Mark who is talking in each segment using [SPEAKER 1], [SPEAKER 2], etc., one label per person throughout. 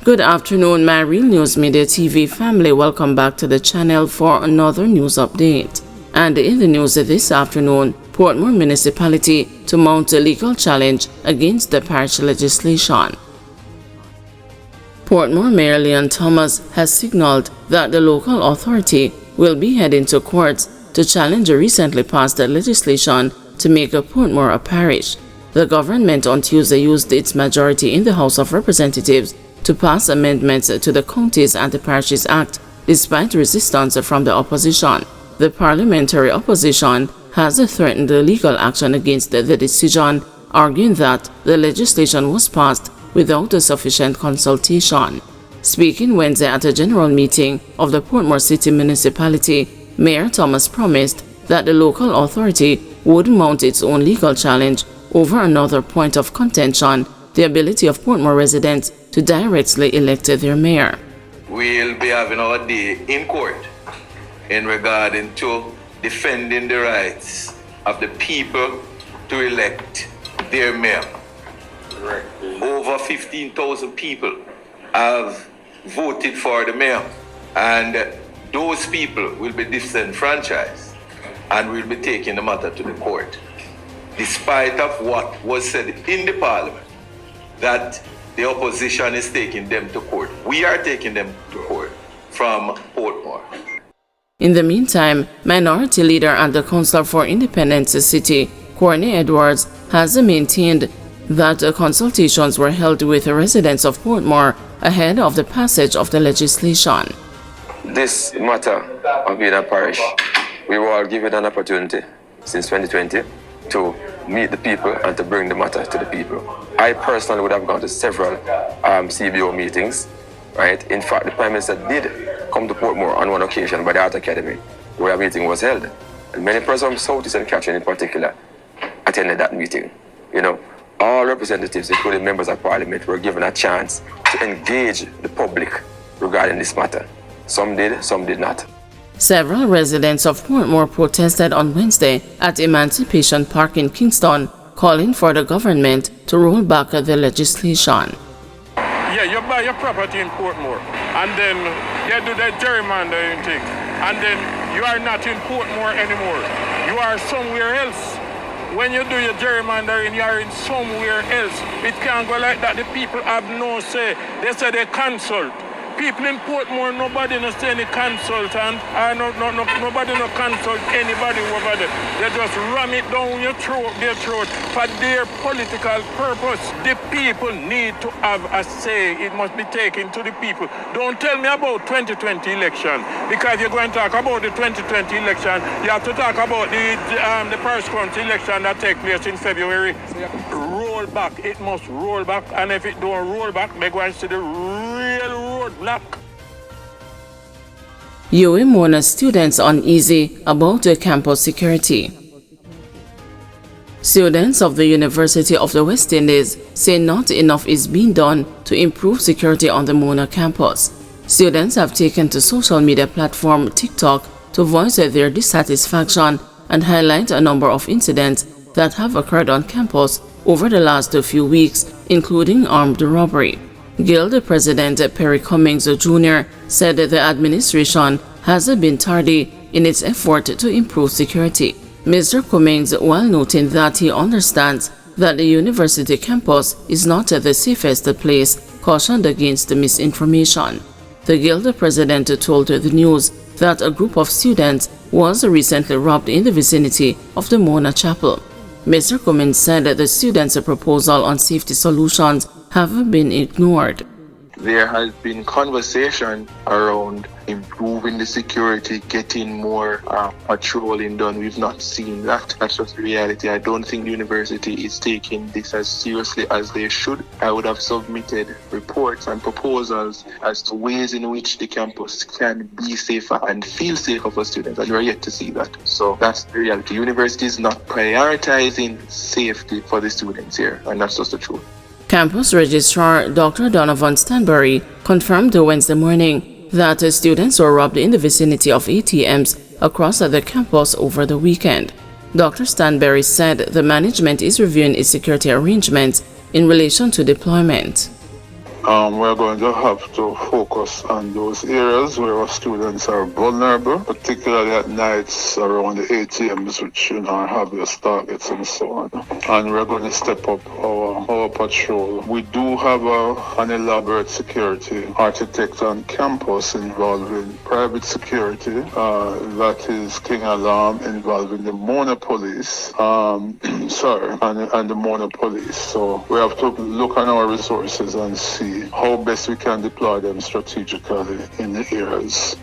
[SPEAKER 1] Good afternoon, my Real News Media TV family. Welcome back to the channel for another news update. And in the news this afternoon, Portmore Municipality to mount a legal challenge against the parish legislation. Portmore Mayor Leon Thomas has signaled that the local authority will be heading to courts to challenge a recently passed legislation to make Portmore a parish. The government on Tuesday used its majority in the House of Representatives to pass amendments to the Counties and the Parishes Act, despite resistance from the opposition. The parliamentary opposition has threatened legal action against the decision, arguing that the legislation was passed without a sufficient consultation. Speaking Wednesday at a general meeting of the Portmore City Municipality, Mayor Thomas promised that the local authority would mount its own legal challenge over another point of contention, the ability of Portmore residents to directly elect their mayor.
[SPEAKER 2] We'll be having our day in court in regarding to defending the rights of the people to elect their mayor. Over 15,000 people have voted for the mayor, and those people will be disenfranchised and will be taking the matter to the court, despite of what was said in the parliament, that the opposition is taking them to court. We are taking them to court from Portmore.
[SPEAKER 1] In the meantime, Minority Leader and the Councillor for Independence City, Courtney Edwards, has maintained that consultations were held with the residents of Portmore ahead of the passage of the legislation.
[SPEAKER 3] This matter of being a parish, we were all given an opportunity since 2020 to meet the people and to bring the matter to the people. I personally would have gone to several CBO meetings, right? In fact, the Prime Minister did come to Portmore on one occasion by the Art Academy, where a meeting was held. And many persons from Southeast and Catherine in particular attended that meeting. You know, all representatives, including members of Parliament, were given a chance to engage the public regarding this matter. Some did, some did not.
[SPEAKER 1] Several residents of Portmore protested on Wednesday at Emancipation Park in Kingston, calling for the government to roll back the legislation.
[SPEAKER 4] Yeah, you buy your property in Portmore, and then you do the gerrymandering thing, and then you are not in Portmore anymore. You are somewhere else. When you do your gerrymandering, you are in somewhere else. It can't go like that. The people have no say. They say they consult. People in Portmore, nobody knows any consultant, nobody no consult anybody over there. They just ram it down their throat for their political purpose. The people need to have a say. It must be taken to the people. Don't tell me about 2020 election, because you're going to talk about the 2020 election. You have to talk about the parish council election that take place in February. Roll back. It must roll back, and if it don't roll back, they're going to see the real roadblock.
[SPEAKER 1] UWI Mona students uneasy about the campus security. Students of the University of the West Indies say not enough is being done to improve security on the Mona campus. Students have taken to social media platform TikTok to voice their dissatisfaction and highlight a number of incidents that have occurred on campus over the last few weeks, including armed robbery. Guild President Perry Cummings Jr. said the administration has been tardy in its effort to improve security. Mr. Cummings, while noting that he understands that the university campus is not the safest place, cautioned against misinformation. The Guild President told the news that a group of students was recently robbed in the vicinity of the Mona Chapel. Mr. Cummings said that the students' proposal on safety solutions have been ignored.
[SPEAKER 5] There has been conversation around improving the security, getting more patrolling done. We've not seen that. That's just the reality. I don't think the university is taking this as seriously as they should. I would have submitted reports and proposals as to ways in which the campus can be safer and feel safer for students, and we're yet to see that. So that's the reality. The university is not prioritizing safety for the students here, and that's just the truth.
[SPEAKER 1] Campus Registrar Dr. Donovan Stanbury confirmed Wednesday morning that students were robbed in the vicinity of ATMs across the campus over the weekend. Dr. Stanbury said the management is reviewing its security arrangements in relation to deployment.
[SPEAKER 6] We're going to have to focus on those areas where our students are vulnerable, particularly at nights around the ATMs, which are obvious targets and so on. And we're going to step up our patrol. We do have an elaborate security architect on campus involving private security. That is King Alarm, involving the Mona police, and the Mona police. So we have to look at our resources and see how best we can deploy them strategically in the areas.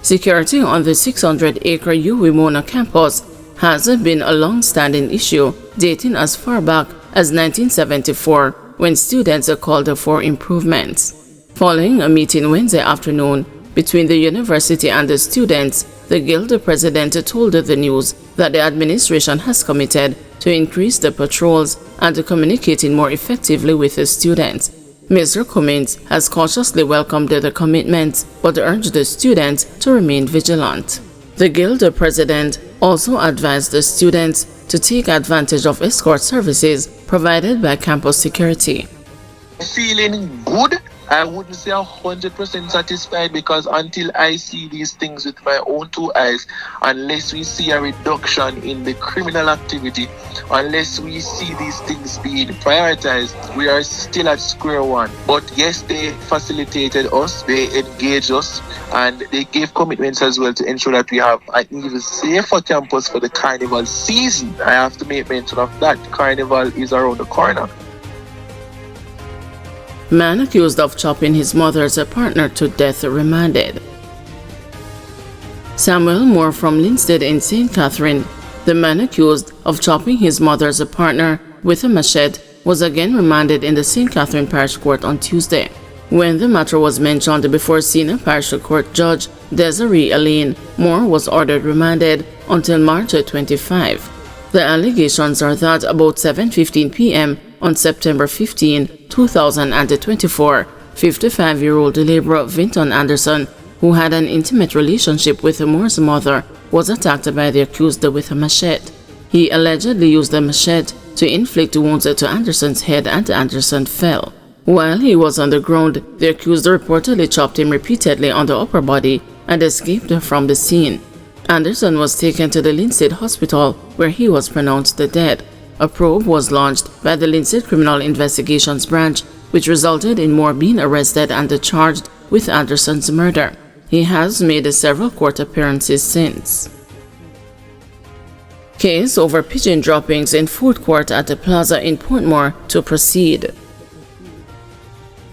[SPEAKER 1] Security on the 600-acre UWI Mona campus has been a long-standing issue dating as far back as 1974, when students called for improvements. Following a meeting Wednesday afternoon between the university and the students, the Guild president told the news that the administration has committed to increase the patrols and to communicating more effectively with the students. Mr. Cummins has cautiously welcomed the commitments but urged the students to remain vigilant. The Guild president also advised the students to take advantage of escort services provided by campus security.
[SPEAKER 5] Feeling good. I wouldn't say 100% satisfied, because until I see these things with my own two eyes, unless we see a reduction in the criminal activity, unless we see these things being prioritized, we are still at square one. But yes, they facilitated us, they engaged us, and they gave commitments as well to ensure that we have an even safer campus for the carnival season. I have to make mention of that. Carnival is around the corner.
[SPEAKER 1] Man accused of chopping his mother's partner to death remanded. Samuel Moore from Linstead in St. Catherine, the man accused of chopping his mother's partner with a machete, was again remanded in the St. Catherine Parish Court on Tuesday. When the matter was mentioned before Senior Parish Court Judge Desiree Elaine, Moore was ordered remanded until March 25. The allegations are that about 7:15 p.m. on September 15, 2024, 55-year-old laborer Vinton Anderson, who had an intimate relationship with Moore's mother, was attacked by the accused with a machete. He allegedly used the machete to inflict wounds to Anderson's head, and Anderson fell. While he was on the ground, the accused reportedly chopped him repeatedly on the upper body and escaped from the scene. Anderson was taken to the Linstead Hospital, where he was pronounced dead. A probe was launched by the Linstead Criminal Investigations Branch, which resulted in Moore being arrested and charged with Anderson's murder. He has made several court appearances since. Case over pigeon droppings in food court at the plaza in Portmore to proceed.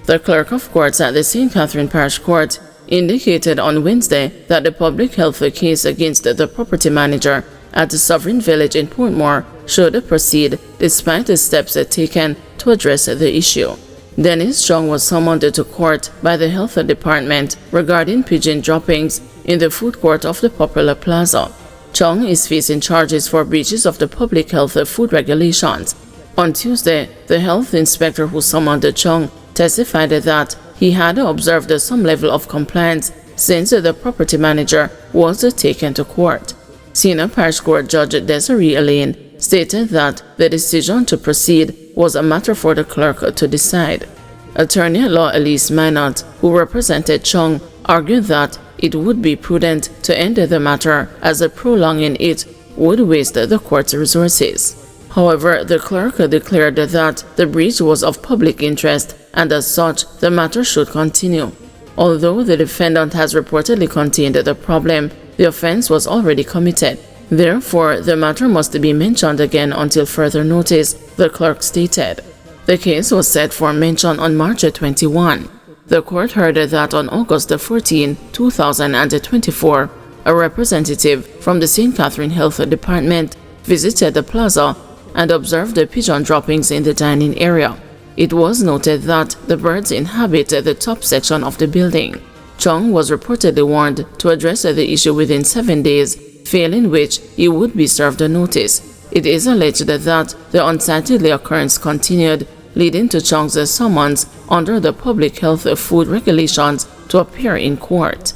[SPEAKER 1] The clerk of courts at the St. Catherine Parish Court indicated on Wednesday that the public health case against the property manager at the Sovereign Village in Portmore should proceed despite the steps taken to address the issue. Dennis Chung was summoned to court by the health department regarding pigeon droppings in the food court of the popular plaza. Chung is facing charges for breaches of the public health food regulations. On Tuesday, the health inspector who summoned Chung testified that he had observed some level of compliance since the property manager was taken to court. Senior Parish Court Judge Desiree Elaine stated that the decision to proceed was a matter for the clerk to decide. Attorney-at-law Elise Minot, who represented Chung, argued that it would be prudent to end the matter, as prolonging it would waste the court's resources. However, the clerk declared that the breach was of public interest, and as such, the matter should continue. Although the defendant has reportedly contained the problem, the offense was already committed. Therefore, the matter must be mentioned again until further notice, the clerk stated. The case was set for mention on March 21. The court heard that on August 14, 2024, a representative from the St. Catherine Health Department visited the plaza and observed the pigeon droppings in the dining area. It was noted that the birds inhabit the top section of the building. Chung was reportedly warned to address the issue within 7 days, failing which he would be served a notice. It is alleged that the unsightly occurrence continued, leading to Chung's summons under the public health food regulations to appear in court.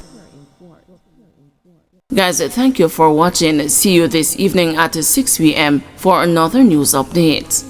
[SPEAKER 1] Guys, thank you for watching. See you this evening at 6 p.m. for another news update.